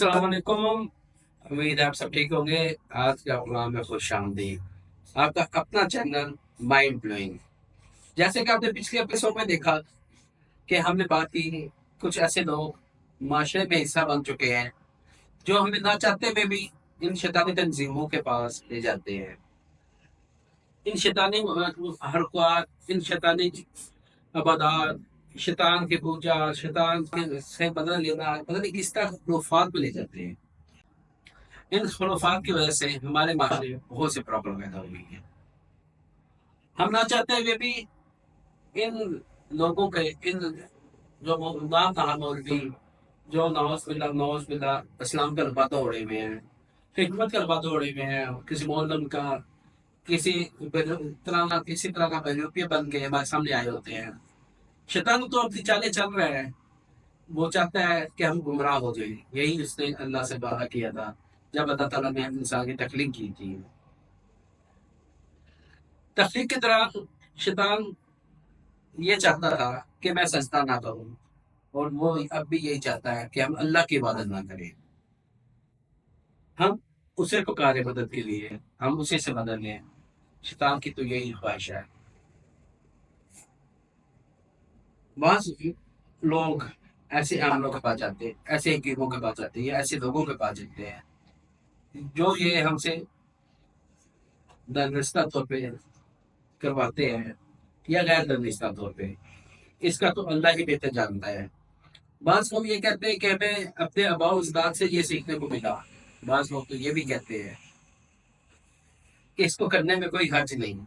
अस्सलाम वालेकुम। उम्मीद है आप सब ठीक होंगे। आज का प्रोग्राम में खुश आमदीद। आपका अपना चैनल माइंड ब्लोइंग। जैसे कि आपने पिछले एपिसोड में देखा कि हमने बात की, कुछ ऐसे लोग माशरे में हिस्सा बन चुके हैं जो हमें ना चाहते हुए भी इन शैतानी तंजीमों के पास ले जाते हैं। इन शैतानी हरकत, इन शैतानी अबादात, शैतान की पूजा, से बदला लेना, पता नहीं किस तरह खुराफात में ले जाते हैं। इन खुराफात की वजह से हमारे माशरे में बहुत सी प्रॉब्लम पैदा हुई है। हम ना चाहते हुए भी इन लोगों के, इन जो नाम कहा मौलवी, जो नौज बिल्ला इस्लाम का लबादा उड़े हुए हैं, हिकमत का लबादा उड़े हुए हैं, किसी मौलम का, किसी तरह का बैरूपिया बन के हमारे सामने आए होते हैं। शैतान तो अपनी चालें चल रहा है। वो चाहता है कि हम गुमराह हो जाए। यही उसने अल्लाह से वादा किया था जब अल्लाह ताला ने इंसान की तख्लीक की थी। तख्लीक की तरह शैतान ये चाहता था कि मैं सजदा ना करूं, और वो अब भी यही चाहता है कि हम अल्लाह की इबादत ना करें। हम उसे पुकारे मदद के लिए, हम उसी से मदद लें। शैतान की तो यही ख्वाहिश है। बहुत लोग ऐसे आमलों के पास जाते हैं, ऐसे हकीमों के पास जाते हैं, या ऐसे लोगों के पास जाते हैं जो ये हमसे दरनिस्ता तौर पे करवाते हैं या गैर दरनिस्ता तौर पे। इसका तो अल्लाह ही बेहतर जानता है। बाज लोग ये कहते हैं कि हमें अपने आबाओ अजदाद से ये सीखने को मिला। बाज लोग तो ये भी कहते हैं कि इसको करने में कोई हर्ज नहीं।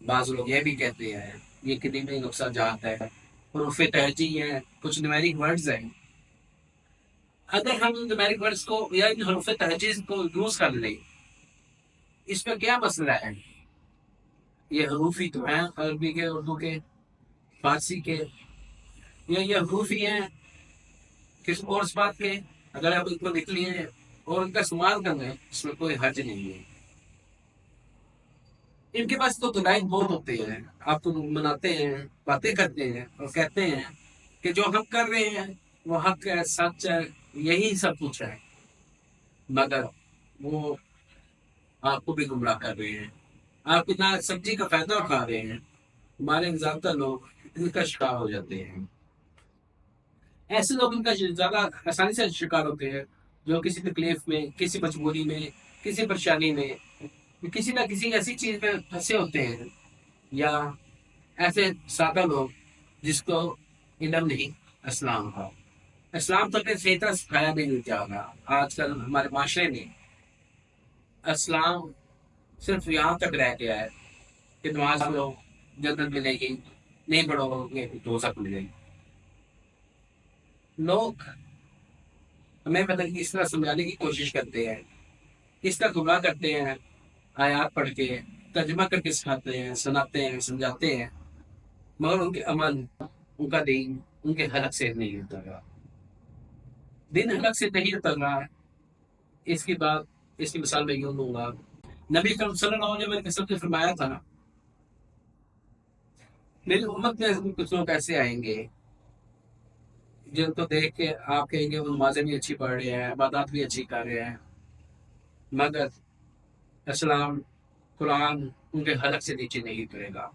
बाज लोग ये भी कहते हैं ये कितनी में नुकसान जात है, हरूफ तरजीह है, कुछ न्यूमेरिक वर्ड्स हैं। अगर हम इन न्यूमेरिक वर्ड्स को या इन हरूफ तरजीह को यूज कर लें, इसमें क्या मसला है? ये हरूफ ही तो हैं, अरबी के, उर्दू के, फारसी के। ये हरूफ ही हैं किस और इस बात के। अगर आप इनको लिख लिए और उनका इस्तेमाल कर रहे हैं, इसमें कोई हर्ज नहीं है। इनके पास तो दलाइल बहुत होते हैं। आप तो मनाते हैं, बातें करते हैं और कहते हैं कि जो हम कर रहे हैं वो हक है, सच है, यही सब कुछ है। मगर वो आपको भी गुमराह कर रहे हैं। आप इतना सब्जी का फायदा उठा रहे हैं। हमारे ज्यादातर लोग इनका शिकार हो जाते हैं। ऐसे लोग इनका ज्यादा आसानी से शिकार होते हैं जो किसी तकलीफ में, किसी मजबूरी में, किसी परेशानी में, किसी ना किसी ऐसी चीज में फंसे होते हैं। या ऐसे सादा लोग जिसको इल्म नहीं इस्लाम का। इस्लाम तो अपने सही तरह सिखाया भी नहीं जा रहा। आजकल हमारे माशरे में इस्लाम सिर्फ यहाँ तक रह गया है कि नमाज पढ़ो जन्नत मिलेगी, नहीं पढ़ोगे तो दोज़ख मिलेगी। लोग हमें पता नहीं किस तरह समझाने की कोशिश करते हैं, किस तरह गुमराह करते हैं। आयात पढ़ के तर्जुमा करके सिखाते हैं, सुनाते हैं, समझाते हैं, मगर उनके अमल, उनका दीन उनके हलक से नहीं उतर रहा। दिन हलक से नहीं उतर रहा है। इसकी बात, इसकी मिसाल मैं यूं दूंगा। नबी करीम सल्लल्लाहु अलैहि वसल्लम ने फरमाया था, मेरी उम्मत में कुछ लोग ऐसे आएंगे जिनको देख के आप कहेंगे वो नमाजें भी अच्छी पढ़ रहे हैं, इबादत भी अच्छी कर रहे हैं, मगर इस्लाम, कुरान उनके हलक से नीचे नहीं उतरेगा।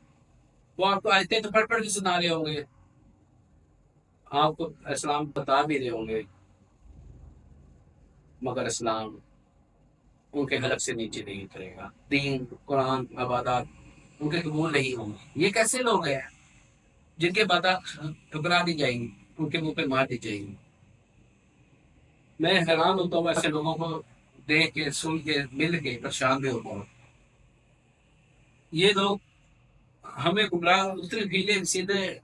वो आपको आयतें तो पढ़ पढ़ के सुना रहे होंगे, आपको इस्लाम बता भी रहे होंगे, मगर इस्लाम उनके हलक से नीचे नहीं उतरेगा। दीन, कुरान, इबादत उनके कबूल नहीं होंगे। ये कैसे लोग हैं जिनके इबादत ठुकरा दी जाएंगी, उनके मुंह पे मार दी जाएंगी? मैं हैरान होता हूँ ऐसे लोगों को देख के, सुन के, मिल के परेशान भी होता हूँ। ये लोग हमें गुमराह उतरे फीले सीधे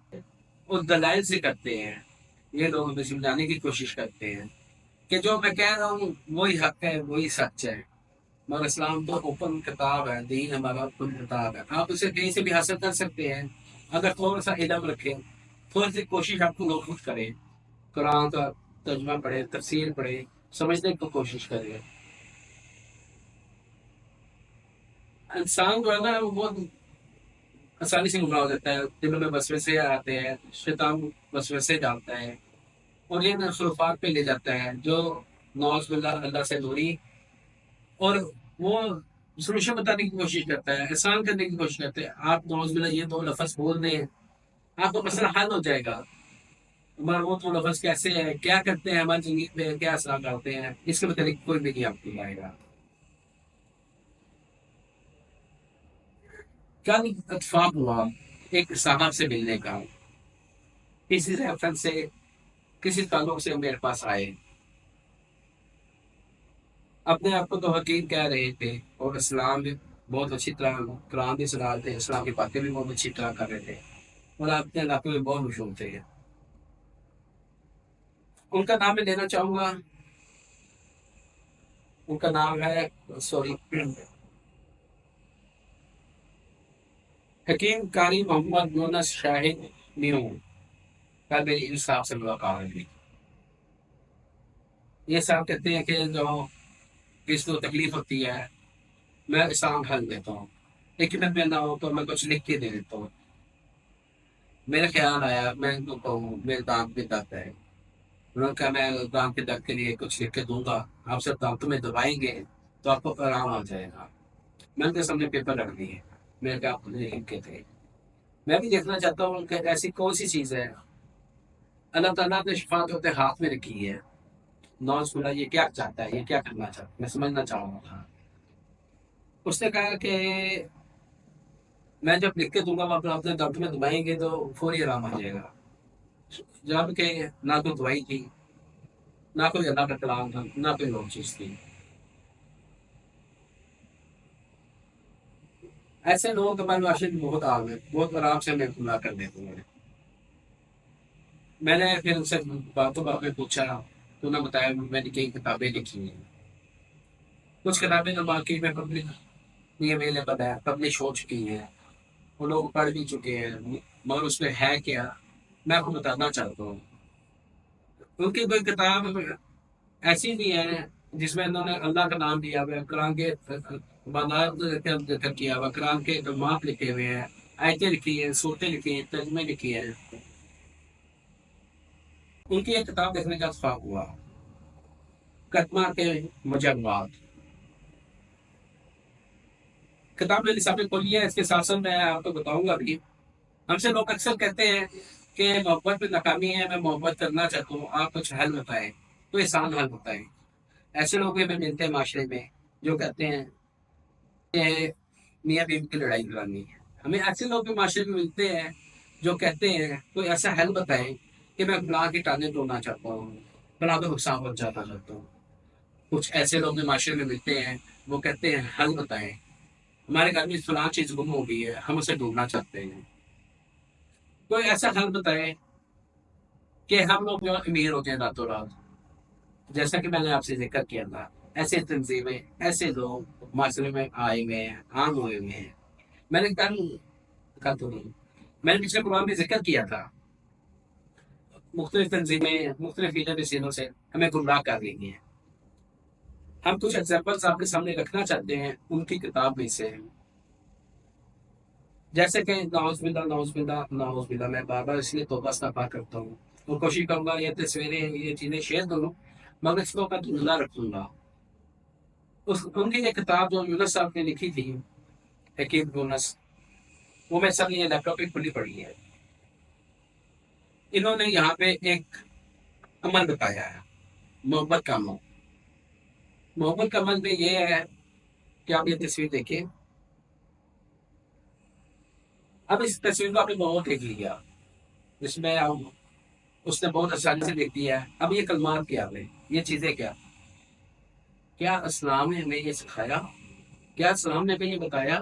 उस दलाइल से करते हैं। ये लोग हमें समझाने की कोशिश करते हैं कि जो मैं कह रहा हूँ वही हक है, वही सच है। मगर इस्लाम तो ओपन किताब है, दीन हमारा ओपन किताब है। आप उसे कहीं से भी हासिल कर सकते हैं अगर थोड़ा सा इल्म रखें, थोड़ी सी कोशिश आपको लोग खुद करें। कुरान का तर्जुमा पढ़े, तफसीर पढ़े, समझने की कोशिश करें। इंसान जो है ना वो बहुत आसानी से गुमराह हो जाता है। दिलों में वसवसे आते हैं, शैतान वसवसे डालता है और ये खुराफात पे ले जाता है जो नौज बिल्ला अल्लाह से दूरी, और वो सोल्यूशन बताने की कोशिश करता है, एहसान करने की कोशिश करता है। आप नौज बिल्ला ये दो लफ्ज बोल दें, आपका मसला हल हो जाएगा। मगर वो दो लफ्ज कैसे है, क्या करते हैं हमारी जिंदगी में, क्या असर डालते हैं, इसके मतलब कोई भी नहीं आपको बताएगा। कल इत्तेफाक हुआ एक साहब से मिलने का, किसी रेफरेंस से, किसी ताल्लुक से मेरे पास आए, अपने आप को तो हकीम कह रहे थे और इस्लाम भी बहुत अच्छी तरह, कुरान भी सुना रहे थे, इस्लाम की बातें भी बहुत अच्छी तरह कर रहे थे, और अपने इलाके में बहुत मशहूर थे। उनका नाम मैं लेना चाहूंगा। उनका नाम है, सॉरी, हकीम कारी मोहम्मद यूनस शाहिद न्यू। कल मेरी इन साहब से मुलाकात हुई। ये साहब कहते हैं कि जो किसी को तकलीफ होती है, मैं आसान हल देता हूँ, लेकिन मैं ना हो तो मैं कुछ लिख के दे देता हूँ। मेरा ख्याल आया, मैं इनको कहूँ मेरे दांत में दर्द है, उन्होंने कहा मैं दांत के दर्द के लिए कुछ लिख के दूंगा, आप सिर्फ दांतों में दबाएंगे तो आपको आराम आ जाएगा। मैंने उनके सामने पेपर रख दिए, मेरे कहा आपने लिख के थे। मैं भी देखना चाहता हूँ कि ऐसी कौन सी चीज़ है अल्लाह ताला ने शिफा तो अपने हाथ में रखी है। नौज खुला, ये क्या चाहता है, ये क्या करना चाहता है, मैं समझना चाह रहा था। उसने कहा कि मैं जब लिख के दूंगा, आप अपने दांतों में दबाएंगे तो फौरी आराम आ जाएगा। जब के ना कोई दवाई थी, ना कोई अल्लाह का कलाम था, ना कोई और चीज थी। ऐसे लोगों के हमारे माशरे में बहुत आम है, बहुत आराम से हमें गुमराह कर देते हैं। मैंने फिर उनसे बातों बात में पूछा, तो उन्होंने बताया मैंने कई किताबें लिखी हैं। कुछ किताबें तो मार्केट में पब्लिक नहीं अवेलेबल है, पब्लिश हो चुकी हैं, वो लोग पढ़ भी चुके हैं, मगर उसमें है क्या, मैं आपको बताना चाहता हूँ। उनकी कोई किताब ऐसी भी है जिसमें उन्होंने अल्लाह का नाम लिया हुआ है, कुरान के बादात का जिक्र किया हुआ, कुरान के कलमात लिखे हुए हैं, आयतें लिखी हैं, सूरतें लिखी हैं, तर्जुमे लिखी हैं। उनकी एक किताब देखने का इत्तेफाक हुआ, कदमा के मुजव्वात। किताब मेरे सामने खोली है, इसके साथ साथ मैं आपको बताऊंगा भी। हमसे लोग अक्सर कहते हैं कि मोहब्बत में नाकामी है, मैं मोहब्बत करना चाहता हूँ, आप कुछ हल बताएं, कोई आसान हल बताएं। ऐसे लोग भी हमें मिलते हैं माशरे में जो कहते हैं कि मियाँ बीवी की लड़ाई करानी है। हमें ऐसे लोग भी माशरे में मिलते हैं जो कहते हैं कोई ऐसा हल बताएं कि मैं फलां की टांगें तोड़ना चाहता हूँ, फलां को नुकसान पहुंचाना चाहता हूँ। कुछ ऐसे लोग भी माशरे में मिलते हैं, वो कहते हैं हल बताएं, हमारे घर में फलां चीज गुम हो गई है, हम उसे ढूंढना चाहते हैं, कोई ऐसा हल बताएं कि हम लोग जो अमीर हो जाए रातों रात। जैसा कि मैंने आपसे जिक्र किया था, ऐसे तंजीमें, ऐसे लोग माशरे में आए हुए हैं, आम हुए हुए हैं। मैंने कल कल तो नहीं, मैंने पिछले प्रोग्राम में जिक्र किया था, मुख्तलिफ तंजीमें मुख्तलिफ फील्ड सीनों से हमें गुमराह कर रही हैं। हम कुछ एग्जाम्पल्स आपके सामने रखना चाहते हैं उनकी किताब में से। जैसे कि नाउज़ुबिल्लाह नाउज़ुबिल्लाह नाउज़ुबिल्लाह, मैं बार बार इसलिए तौबा इस्तग़फ़ार करता हूँ और कोशिश करूंगा ये तस्वीरें, ये चीज़ें शेयर करूँ, मगर इसको मैं धुंधला रखूंगा। उस उनकी एक किताब जो यूनस साहब ने लिखी थी, हकीम यूनस, वो मैं सब ये लैपटॉप पे खुली पड़ी है। इन्होंने यहाँ पे एक अमल बताया है, मोहब्बत का अमल। मोहब्बत का अमल में ये है कि आप ये तस्वीर देखिए। अब इस तस्वीर को आपने बहुत देख लिया, जिसमें आप, उसने बहुत आसानी से देख दिया है। अब ये कलमात क्या है, ये चीजें क्या, क्या इस्लाम ने हमें ये सिखाया, क्या इस्लाम ने हमें ये बताया,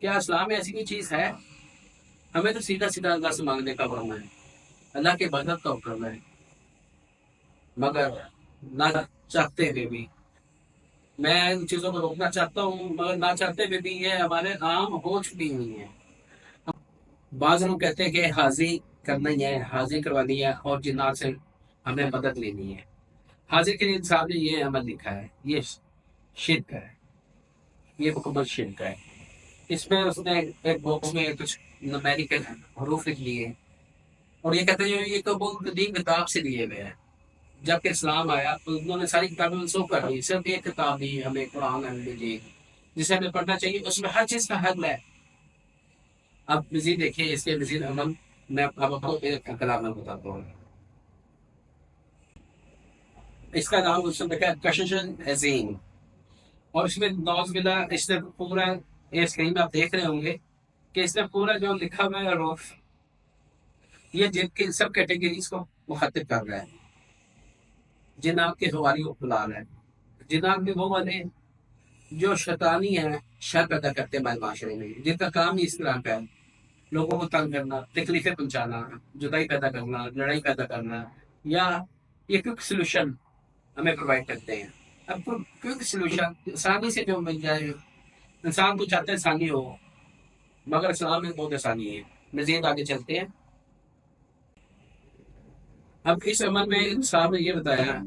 क्या इस्लाम में ऐसी कोई चीज है। हमें तो सीधा सीधा अल्लाह से मांगने का हुक्म है, अल्लाह की इबादत का हुक्म है, मगर ना चाहते हुए भी, मैं इन चीजों को रोकना चाहता हूँ, मगर ना चाहते हुए भी ये हमारे आम हो चुकी हुई है। बाज लोग कहते हैं कि हाजिरी करना ही है, हाजिरी करवानी है और जिन्नात से हमें मदद लेनी है। हाजिर के लिए इंसान ने ये अमल लिखा है, ये शिरक है, ये मुकम्मल शिरक है। इसमें उसने एक बॉक्स में कुछ न्यूमेरिकल हरूफ लिख लिए और ये कहते हैं ये तो बहुत कदीम किताब से लिए हुए हैं। جب کہ اسلام آیا تو انہوں نے ساری کتابیں منسوخ کر دی، صرف ایک کتاب دی ہمیں، قرآن مجید، جسے ہمیں پڑھنا چاہیے، اس میں ہر چیز کا حل ہے۔ اب مزید دیکھیے اس کے مزید عمل، میں اب آپ کو ایک کلام میں بتاتا ہوں۔ اس کا نام اس نے لکھا ہے کشش عظیم، اور اس میں نوز بلا اس نے پورا، یہ اسکرین میں آپ دیکھ رہے ہوں گے کہ اس نے پورا جو لکھا ہوا ہے روف، یہ جن کی سب کیٹیگریز کو مخاطب کر رہا ہے۔ جناب کے حوالی کو بلا رہا ہے، جناب میں وہ والے جو شیطانی ہیں، شر پیدا کرتے ہیں ہمارے معاشرے میں، جن کا کام ہی اس طرح کا ہے، لوگوں کو تنگ کرنا، تکلیفیں پہنچانا، جدائی پیدا کرنا، لڑائی پیدا کرنا، یا یہ کوئک سلوشن ہمیں پرووائڈ کرتے ہیں۔ اب کوئک سلوشن آسانی سے جو مل جائے، انسان تو چاہتا ہے آسانی ہو، مگر اسلام میں بہت آسانی ہے۔ مزید آگے چلتے ہیں۔ اب اس عمل میں صاحب نے یہ بتایا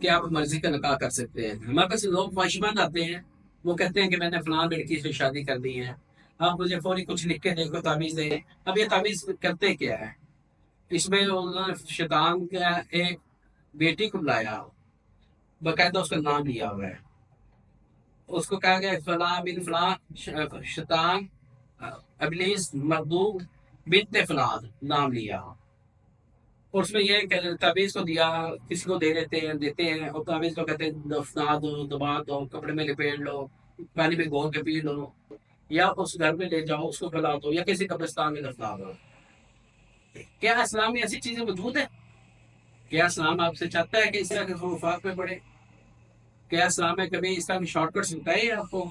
کہ آپ مرضی کا نکاح کر سکتے ہیں۔ ہمارے پاس لوگ خواہشمند آتے ہیں، وہ کہتے ہیں کہ میں نے فلاں لڑکی سے شادی کر دی ہے، آپ مجھے فوری کچھ لکھ کے دیکھو، تعویذ دیں۔ اب یہ تعویذ کرتے کیا ہے؟ اس میں انہوں نے شیطان کا ایک بیٹی کو لایا، باقاعدہ اس کا نام لیا ہوا ہے، اس کو کہا گیا فلاں بن فلاں شیطان ابلیس مردوب بنت فلاں، نام لیا، اور اس میں یہ کہ تعویذ کو دیا، کسی کو دے دیتے ہیں، اور تعویذ کو کہتے ہیں دفنا دو، دبا دو، کپڑے میں لپیٹ لو، پانی میں گھول کے پی لو، یا اس گھر میں لے جاؤ، اس کو پھیلا دو، یا کسی قبرستان میں دفنا دو۔ کیا اسلام میں ایسی چیزیں موجود ہیں؟ کیا اسلام آپ سے چاہتا ہے کہ اس طرح کے خرافات میں پڑے؟ کیا اسلام میں کبھی اس طرح کے شارٹ کٹس بتائے ہیں آپ کو؟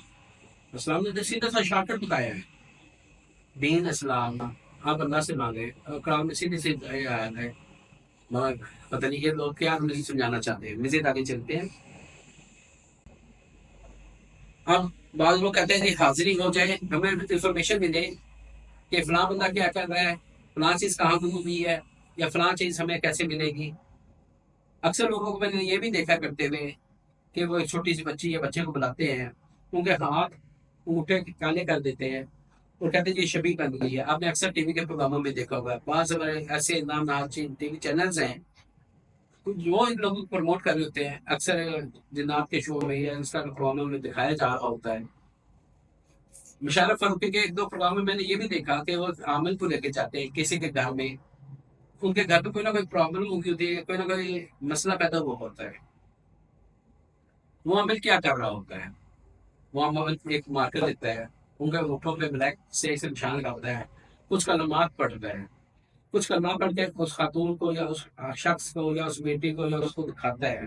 اسلام نے تو سیدھا سا شارٹ کٹ بتایا ہے۔ دین اسلام آپ اللہ سے مانگے، اور قرآن میں سیدھی سی آیت ہے، مگر پتہ نہیں یہ لوگ کیا مجھے سمجھانا چاہتے ہیں۔ مزید آگے چلتے ہیں۔ اب بعض لوگ کہتے ہیں کہ حاضری ہو جائے، ہمیں انفارمیشن ملے کہ فلاں بندہ کیا کر رہا ہے، فلاں چیز کہاں گم ہوئی ہے، یا فلاں چیز ہمیں کیسے ملے گی۔ اکثر لوگوں کو میں نے یہ بھی دیکھا کرتے ہوئے کہ وہ ایک چھوٹی سی بچی یا بچے کو بلاتے ہیں، ان کے ہاتھ انگوٹھے کالے کر دیتے ہیں، اور کہتے ہیں یہ شبیہ بن گئی ہے۔ آپ نے اکثر ٹی وی کے پروگراموں میں دیکھا ہوگا، بعض ایسے نام نہاد ٹی وی چینلز ہیں جو ان لوگوں کو پروموٹ کر رہے ہوتے ہیں، اکثر جناب کے شو میں یا انسٹا کے پروگراموں میں دکھایا جا رہا ہوتا ہے۔ مشرف فاروقی کے ایک دو پروگرام میں نے یہ بھی دیکھا کہ وہ عامل کو لے کے جاتے ہیں کسی کے گھر میں، ان کے گھر پہ کوئی نہ کوئی پرابلم ہوتی ہے، کوئی نہ کوئی مسئلہ پیدا ہوا ہوتا ہے۔ وہ عامل کیا کر رہا ہوتا ہے؟ وہ عامل ایک مارکر دیتا ہے، ان کے ہوٹھوں پہ بلیک سے ایک نشان کرتا ہے، کچھ کلمات پڑھتا ہے، کچھ کلمات پڑھ کے اس خاتون کو یا اس شخص کو یا اس بیٹی کو یا اس کو دکھاتا ہے،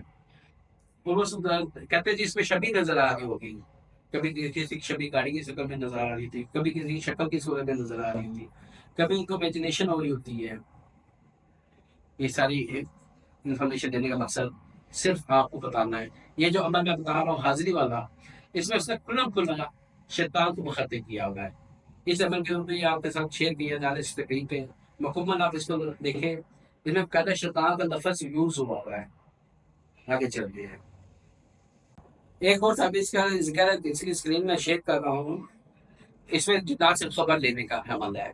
اور وہ کہتے ہیں جی اس میں شبی نظر آ رہی ہوگی، کبھی کسی کی شبی گاڑی کی شکل میں نظر آ رہی تھی، کبھی کسی کی شکل کی صورت میں نظر آ رہی تھی، کبھی ان کو امیجنیشن ہو رہی ہوتی ہے۔ یہ ساری انفارمیشن دینے کا مقصد صرف آپ کو بتانا ہے۔ یہ جو عمل میں بتا رہا ہوں حاضری والا، اس میں اس نے کھلا شیطان کو مخاطب کیا ہوا ہے۔ اس عمل کے اوپر یہ آپ کے ساتھ شیئر کیا جا رہا ہے اس تقریب پہ، مکمل آپ اس کو دیکھیں، اس میں قاعدہ شیطان کا لفظ یوز ہوا ہوا ہے۔ آگے چلتے ہیں۔ ایک اور تعبیر کا ذکر ہے، اس کی اسکرین میں شیئر کر رہا ہوں۔ اس میں جدال سے خبر لینے کا عمل ہے۔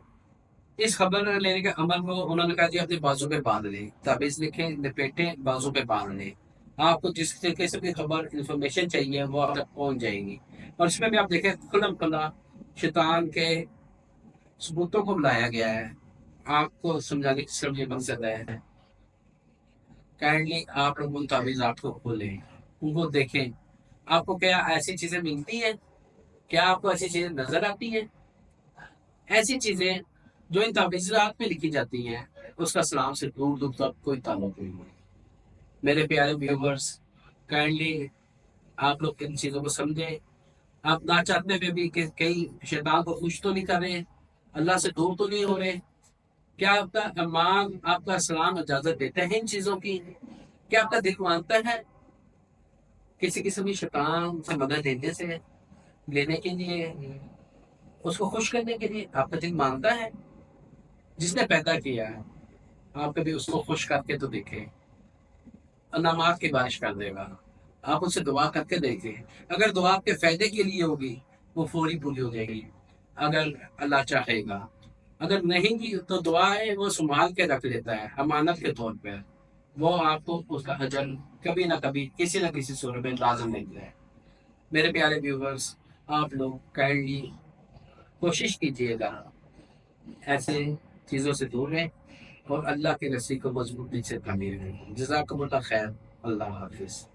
اس خبر لینے کے عمل کو انہوں نے کہا جی اپنے بازو پہ باندھ لیں، تعویذ لکھیں، لپیٹیں، بازو پہ باندھ لیں، آپ کو جس قسم کی خبر انفارمیشن چاہیے وہ آپ تک پہنچ جائے گی۔ اور اس میں بھی آپ دیکھیں کھلم کھلا شیطان کے ثبوتوں کو بلایا گیا ہے، آپ کو سمجھانے کی صرف یہ مقصد ہے۔ کائنڈلی آپ لوگ ان تعویذات کو کھولیں، ان کو دیکھیں، آپ کو کیا ایسی چیزیں ملتی ہیں؟ کیا آپ کو ایسی چیزیں نظر آتی ہیں؟ ایسی چیزیں جو ان تعویذات میں لکھی جاتی ہیں اس کا اسلام سے دور دور تک کوئی تعلق نہیں ہے۔ میرے پیارے ویورز، کائنڈلی آپ لوگ ان چیزوں کو سمجھیں۔ آپ نہ چاہتے ہوئے بھی کہ کہیں شیطان کو خوش تو نہیں کر رہے، اللہ سے دور تو نہیں ہو رہے؟ کیا آپ کا ایمان، آپ کا اسلام اجازت دیتا ہے ان چیزوں کی؟ کیا آپ کا دل مانتا ہے کسی قسم کی شیطان سے مدد لینے کے لیے، اس کو خوش کرنے کے لیے؟ آپ کا دل مانتا ہے؟ جس نے پیدا کیا ہے، آپ کبھی اس کو خوش کر کے تو دیکھیں، انعامات کی بارش کر دے گا۔ آپ اس سے دعا کر کے دیکھیں، اگر دعا آپ کے فائدے کے لیے ہوگی وہ فوری پوری ہو جائے گی، اگر اللہ چاہے گا۔ اگر نہیں کی تو دعا ہے وہ سنبھال کے رکھ لیتا ہے امانت کے طور پہ، وہ آپ کو اس کا اجر کبھی نہ کبھی کسی نہ کسی صورت میں لازم مل جائے. میرے پیارے ویورز، آپ لوگ کائنڈلی کوشش کیجیے گا ایسے چیزوں سے دور رہیں اور اللہ کے رسی کو مضبوطی سے تعمیر کریں. جزاکم اللہ خیر. اللہ حافظ.